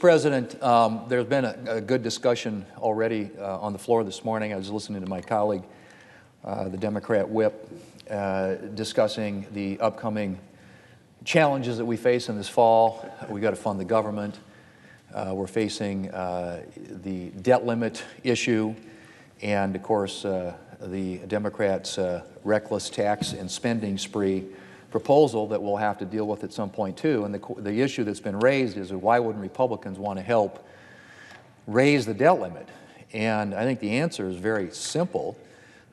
President, there's been a good discussion already on the floor this morning. I was listening to my colleague, the Democrat whip, discussing the upcoming challenges that we face in this fall. We got to fund the government. We're facing the debt limit issue, and of course, the Democrats' reckless tax and spending spree proposal that we'll have to deal with at some point too. And the issue that's been raised is why wouldn't Republicans want to help raise the debt limit? And I think the answer is very simple.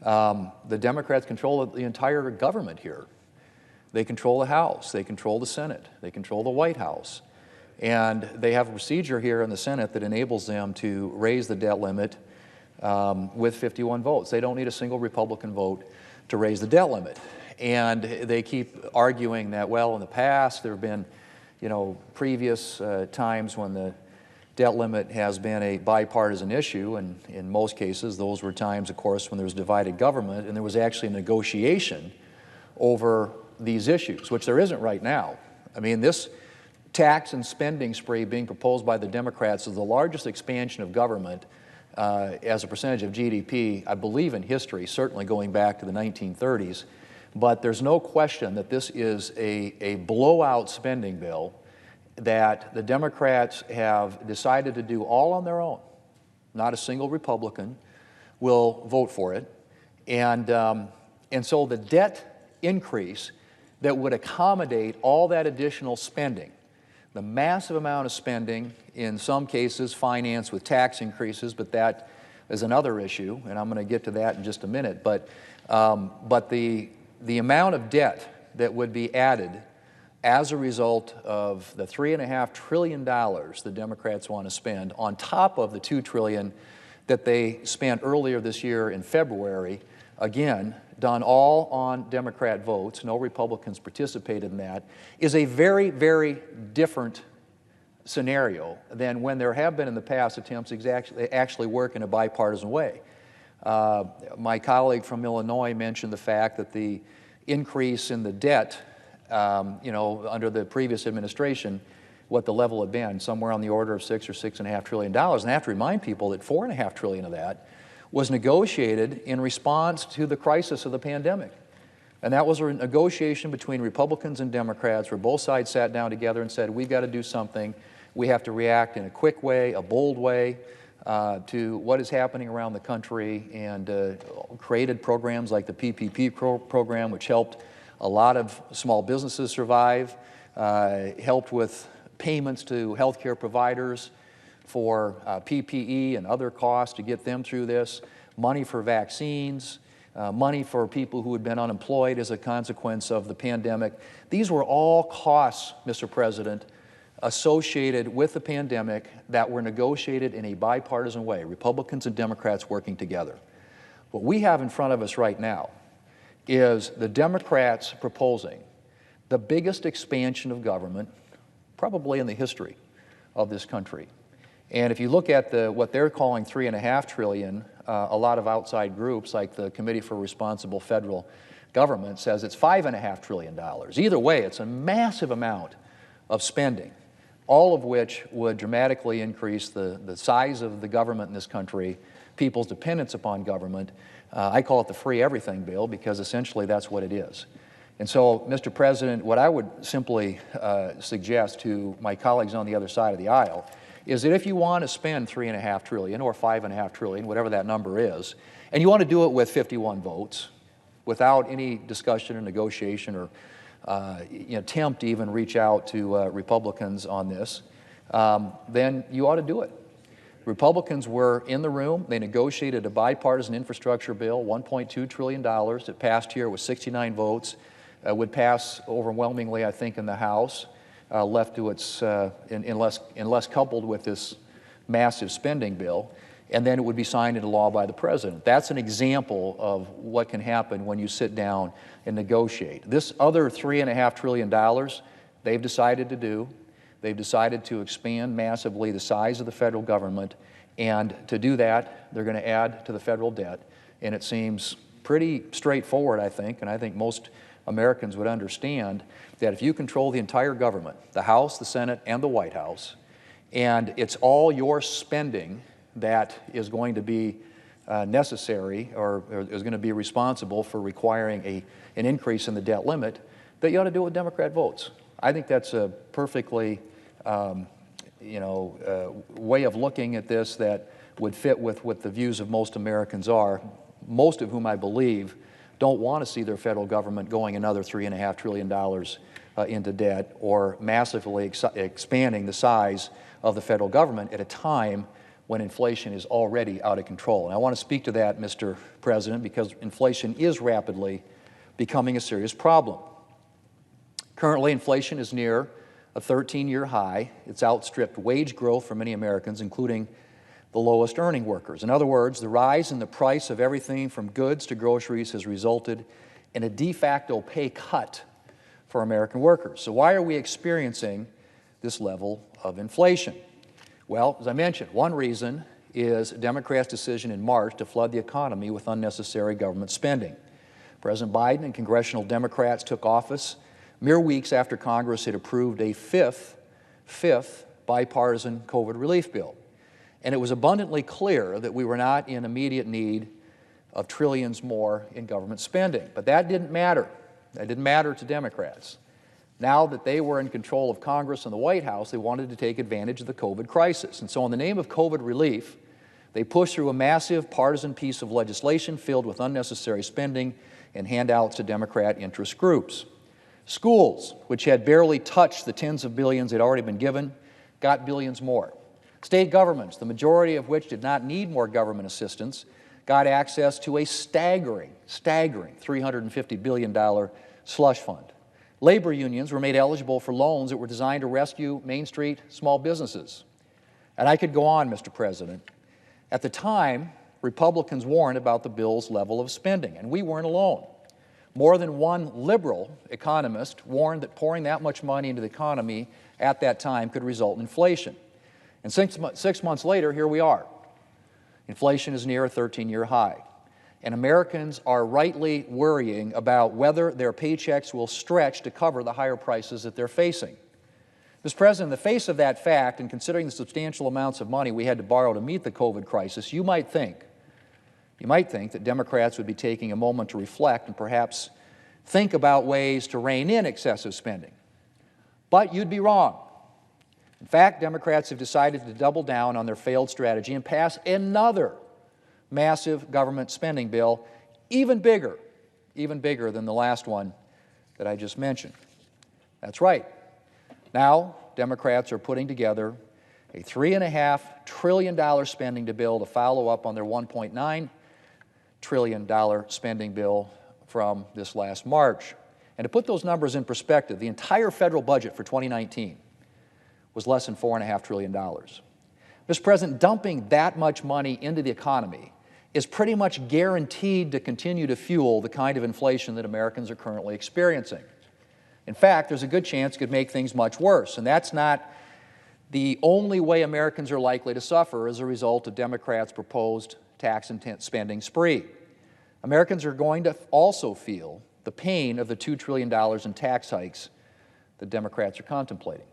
The Democrats control the entire government here. They control the House, they control the Senate, they control the White House. And they have a procedure here in the Senate that enables them to raise the debt limit with 51 votes. They don't need a single Republican vote to raise the debt limit. And they keep arguing that, well, in the past there have been, previous times when the debt limit has been a bipartisan issue, and in most cases those were times, of course, when there was divided government and there was actually a negotiation over these issues, which there isn't right now. I mean, this tax and spending spree being proposed by the Democrats is the largest expansion of government as a percentage of GDP, I believe, in history, certainly going back to the 1930s. But there's no question that this is a blowout spending bill that the Democrats have decided to do all on their own. Not a single Republican will vote for it. And so the debt increase that would accommodate all that additional spending, the massive amount of spending, in some cases financed with tax increases, but that is another issue, and I'm going to get to that in just a minute. But the amount of debt that would be added as a result of the $3.5 trillion the Democrats want to spend on top of the $2 trillion that they spent earlier this year in February, again, done all on Democrat votes, no Republicans participated in that, is a very, very different scenario than when there have been in the past attempts to actually work in a bipartisan way. My colleague from Illinois mentioned the fact that the increase in the debt, under the previous administration, what the level had been, somewhere on the order of $6 or $6.5 trillion. And I have to remind people that $4.5 trillion of that was negotiated in response to the crisis of the pandemic. And that was a negotiation between Republicans and Democrats where both sides sat down together and said, we've got to do something. We have to react in a quick way, a bold way, to what is happening around the country, and created programs like the PPP program, which helped a lot of small businesses survive, helped with payments to healthcare providers for PPE and other costs to get them through this, money for vaccines, money for people who had been unemployed as a consequence of the pandemic. These were all costs, Mr. President, associated with the pandemic that were negotiated in a bipartisan way, Republicans and Democrats working together. What we have in front of us right now is the Democrats proposing the biggest expansion of government probably in the history of this country. And if you look at what they're calling $3.5 trillion, a lot of outside groups like the Committee for Responsible Federal Government says it's $5.5 trillion. Either way, it's a massive amount of spending, all of which would dramatically increase the size of the government in this country, people's dependence upon government. I call it the free everything bill because essentially that's what it is. And so, Mr. President, what I would simply suggest to my colleagues on the other side of the aisle is that if you want to spend $3.5 trillion or $5.5 trillion, whatever that number is, and you want to do it with 51 votes, without any discussion or negotiation or attempt to even reach out to Republicans on this, then you ought to do it. Republicans were in the room. They negotiated a bipartisan infrastructure bill, $1.2 trillion. It passed here with 69 votes. Would pass overwhelmingly, I think, in the House, left to its, unless coupled with this massive spending bill, and then it would be signed into law by the President. That's an example of what can happen when you sit down and negotiate. This other $3.5 trillion they've decided to do. They've decided to expand massively the size of the federal government, and to do that, they're going to add to the federal debt. And it seems pretty straightforward, I think, and I think most Americans would understand that if you control the entire government, the House, the Senate, and the White House, And it's all your spending that is going to be necessary or is going to be responsible for requiring an increase in the debt limit, that you ought to do it with Democrat votes. I think that's a perfectly way of looking at this that would fit with what the views of most Americans are, most of whom I believe don't want to see their federal government going another $3.5 trillion into debt or massively expanding the size of the federal government at a time when inflation is already out of control. And I want to speak to that, Mr. President, because inflation is rapidly becoming a serious problem. Currently, inflation is near a 13-year high. It's outstripped wage growth for many Americans, including the lowest earning workers. In other words, the rise in the price of everything from goods to groceries has resulted in a de facto pay cut for American workers. So why are we experiencing this level of inflation? Well, as I mentioned, one reason is Democrats' decision in March to flood the economy with unnecessary government spending. President Biden and congressional Democrats took office mere weeks after Congress had approved a fifth bipartisan COVID relief bill. And it was abundantly clear that we were not in immediate need of trillions more in government spending. But that didn't matter. That didn't matter to Democrats. Now that they were in control of Congress and the White House, they wanted to take advantage of the COVID crisis. And so in the name of COVID relief, they pushed through a massive partisan piece of legislation filled with unnecessary spending and handouts to Democrat interest groups. Schools, which had barely touched the tens of billions they'd already been given, got billions more. State governments, the majority of which did not need more government assistance, got access to a staggering $350 billion slush fund. Labor unions were made eligible for loans that were designed to rescue Main Street small businesses. And I could go on, Mr. President. At the time, Republicans warned about the bill's level of spending, and we weren't alone. More than one liberal economist warned that pouring that much money into the economy at that time could result in inflation. And 6 months later, here we are. Inflation is near a 13-year high. And Americans are rightly worrying about whether their paychecks will stretch to cover the higher prices that they're facing. Mr. President, in the face of that fact, and considering the substantial amounts of money we had to borrow to meet the COVID crisis, you might think that Democrats would be taking a moment to reflect and perhaps think about ways to rein in excessive spending. But you'd be wrong. In fact, Democrats have decided to double down on their failed strategy and pass another massive government spending bill, even bigger than the last one that I just mentioned. That's right. Now, Democrats are putting together a $3.5 trillion spending bill to follow up on their $1.9 trillion spending bill from this last March. And to put those numbers in perspective, the entire federal budget for 2019 was less than $4.5 trillion. Mr. President, dumping that much money into the economy is pretty much guaranteed to continue to fuel the kind of inflation that Americans are currently experiencing. In fact, there's a good chance it could make things much worse, and that's not the only way Americans are likely to suffer as a result of Democrats' proposed tax and spending spree. Americans are going to also feel the pain of the $2 trillion in tax hikes that Democrats are contemplating.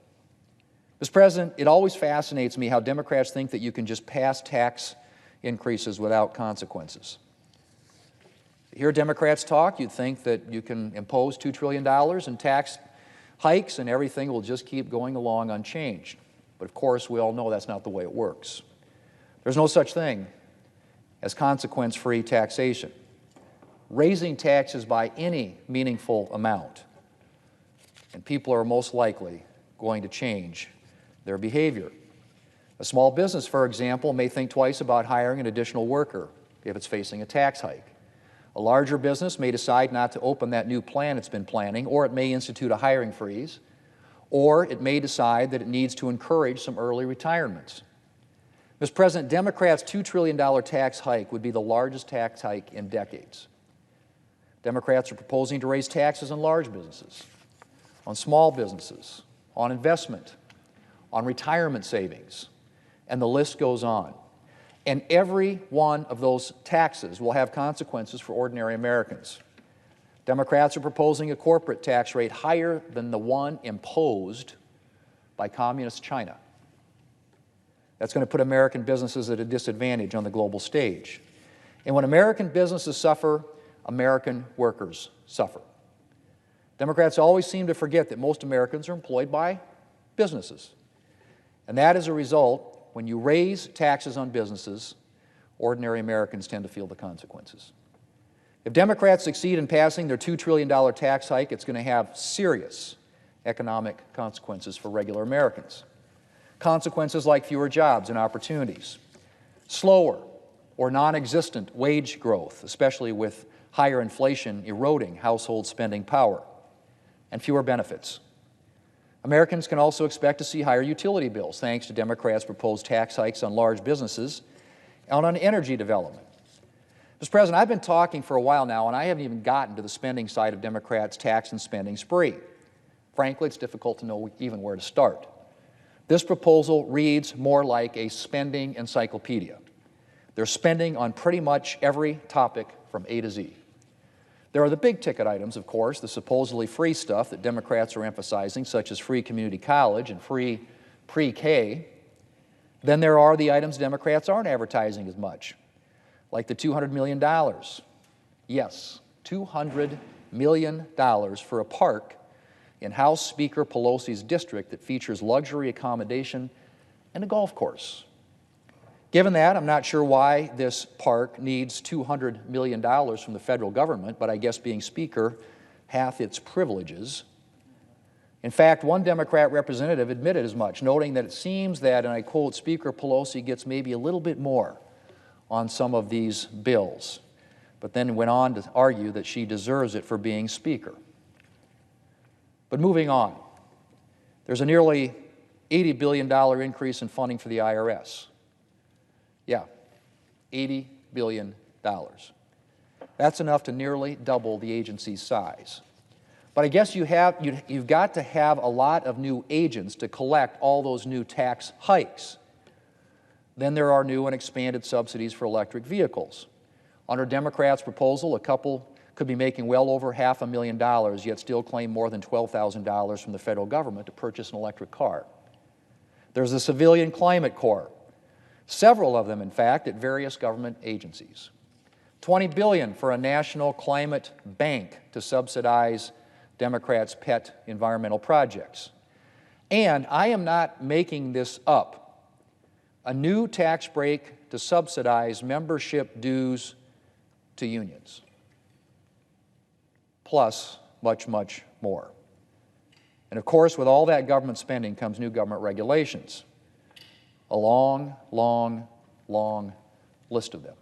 Mr. President, it always fascinates me how Democrats think that you can just pass tax increases without consequences. To hear Democrats talk, you'd think that you can impose $2 trillion in tax hikes and everything will just keep going along unchanged. But of course, we all know that's not the way it works. There's no such thing as consequence-free taxation. Raising taxes by any meaningful amount, and people are most likely going to change their behavior. A small business, for example, may think twice about hiring an additional worker if it's facing a tax hike. A larger business may decide not to open that new plant it's been planning, or it may institute a hiring freeze, or it may decide that it needs to encourage some early retirements. Mr. President, Democrats' $2 trillion tax hike would be the largest tax hike in decades. Democrats are proposing to raise taxes on large businesses, on small businesses, on investment, on retirement savings, and the list goes on. And every one of those taxes will have consequences for ordinary Americans. Democrats are proposing a corporate tax rate higher than the one imposed by Communist China. That's going to put American businesses at a disadvantage on the global stage. And when American businesses suffer, American workers suffer. Democrats always seem to forget that most Americans are employed by businesses. And that is a result, when you raise taxes on businesses, ordinary Americans tend to feel the consequences. If Democrats succeed in passing their $2 trillion tax hike, it's going to have serious economic consequences for regular Americans. Consequences like fewer jobs and opportunities, slower or non-existent wage growth, especially with higher inflation eroding household spending power, and fewer benefits. Americans can also expect to see higher utility bills thanks to Democrats' proposed tax hikes on large businesses and on energy development. Mr. President, I've been talking for a while now, and I haven't even gotten to the spending side of Democrats' tax and spending spree. Frankly, it's difficult to know even where to start. This proposal reads more like a spending encyclopedia. They're spending on pretty much every topic from A to Z. There are the big-ticket items, of course, the supposedly free stuff that Democrats are emphasizing, such as free community college and free pre-K. Then there are the items Democrats aren't advertising as much, like the $200 million. Yes, $200 million for a park in House Speaker Pelosi's district that features luxury accommodation and a golf course. Given that, I'm not sure why this park needs $200 million from the federal government, but I guess being Speaker hath its privileges. In fact, one Democrat representative admitted as much, noting that it seems that, and I quote, Speaker Pelosi gets maybe a little bit more on some of these bills, but then went on to argue that she deserves it for being Speaker. But moving on, there's a nearly $80 billion increase in funding for the IRS. Yeah, $80 billion. That's enough to nearly double the agency's size. But I guess you've got to have a lot of new agents to collect all those new tax hikes. Then there are new and expanded subsidies for electric vehicles. Under Democrats' proposal, a couple could be making well over $500,000, yet still claim more than $12,000 from the federal government to purchase an electric car. There's the Civilian Climate Corps, several of them, in fact, at various government agencies. $20 billion for a national climate bank to subsidize Democrats' pet environmental projects. And I am not making this up, a new tax break to subsidize membership dues to unions, plus much, much more. And of course, with all that government spending comes new government regulations. A long, long, long list of them.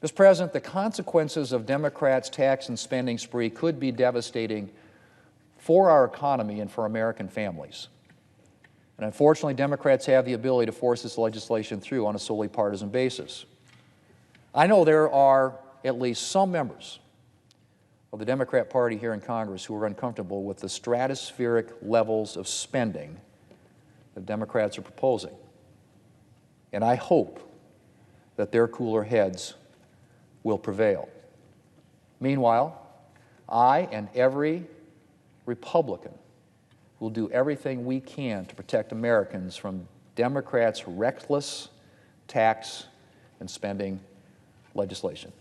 Mr. President, the consequences of Democrats' tax and spending spree could be devastating for our economy and for American families. And unfortunately, Democrats have the ability to force this legislation through on a solely partisan basis. I know there are at least some members of the Democrat Party here in Congress who are uncomfortable with the stratospheric levels of spending that Democrats are proposing. And I hope that their cooler heads will prevail. Meanwhile, I and every Republican will do everything we can to protect Americans from Democrats' reckless tax and spending legislation.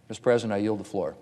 Mr. President, I yield the floor.